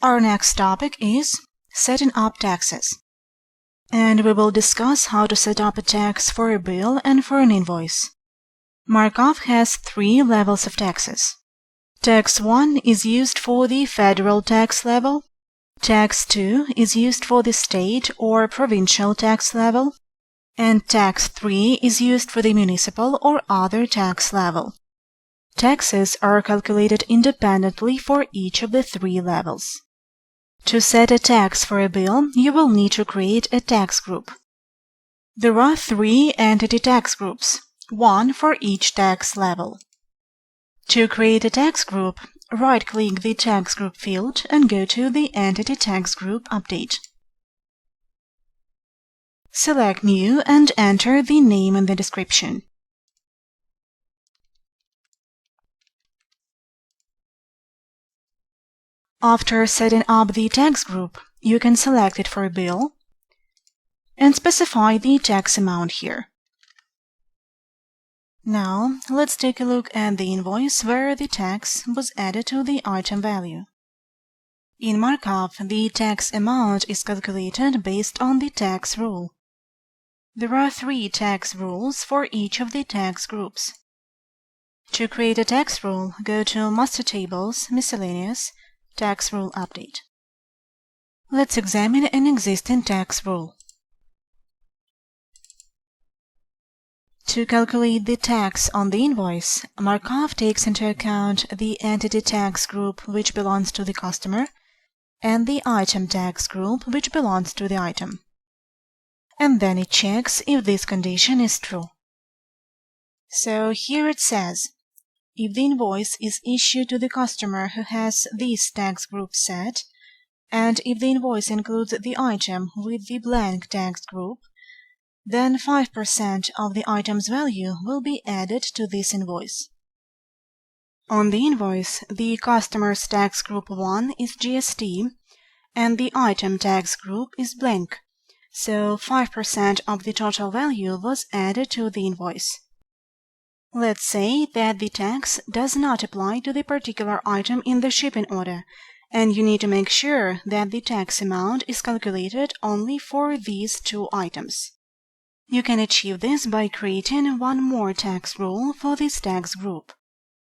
Our next topic is setting up taxes. And we will discuss how to set up a tax for a bill and for an invoice. Mar-Kov has 3 levels of taxes. Tax 1 is used for the federal tax level. Tax 2 is used for the state or provincial tax level. And Tax 3 is used for the municipal or other tax level. Taxes are calculated independently for each of the 3 levels. To set a tax for a bill, you will need to create a tax group. There are 3 entity tax groups, 1 for each tax level. To create a tax group, right-click the tax group field and go to the Entity Tax Group Update. Select New and enter the name in the description. After setting up the tax group, you can select it for a bill and specify the tax amount here. Now, let's take a look at the invoice where the tax was added to the item value. In Mar-Kov, the tax amount is calculated based on the tax rule. There are 3 tax rules for each of the tax groups. To create a tax rule, go to Master Tables, Miscellaneous, Tax Rule Update. Let's examine an existing tax rule. To calculate the tax on the invoice, Mar-Kov takes into account the entity tax group which belongs to the customer and the item tax group which belongs to the item. And then it checks if this condition is true. So here it says, if the invoice is issued to the customer who has this tax group set, and if the invoice includes the item with the blank tax group, then 5% of the item's value will be added to this invoice. On the invoice, the customer's tax group 1 is GST, and the item tax group is blank, so 5% of the total value was added to the invoice. Let's say that the tax does not apply to the particular item in the shipping order, and you need to make sure that the tax amount is calculated only for these 2 items. You can achieve this by creating one more tax rule for this tax group.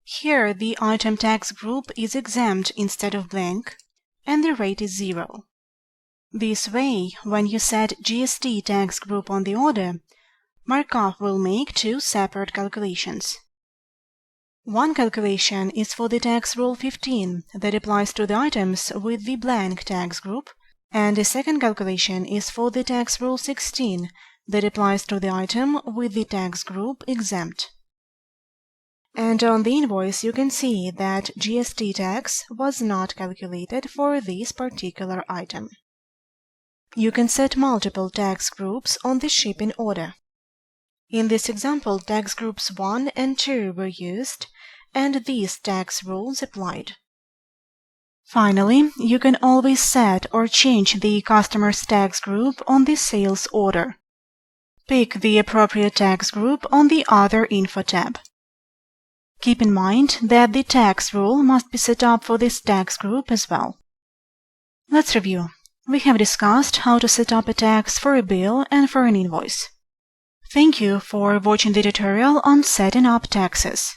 Here, the item tax group is exempt instead of blank, and the rate is 0. This way, when you set GST tax group on the order, Mar-Kov will make 2 separate calculations. One calculation is for the tax rule 15 that applies to the items with the blank tax group, and the second calculation is for the tax rule 16 that applies to the item with the tax group exempt. And on the invoice you can see that GST tax was not calculated for this particular item. You can set multiple tax groups on the shipping order. In this example, tax groups 1 and 2 were used, and these tax rules applied. Finally, you can always set or change the customer's tax group on the sales order. Pick the appropriate tax group on the Other Info tab. Keep in mind that the tax rule must be set up for this tax group as well. Let's review. We have discussed how to set up a tax for a bill and for an invoice. Thank you for watching the tutorial on setting up taxes.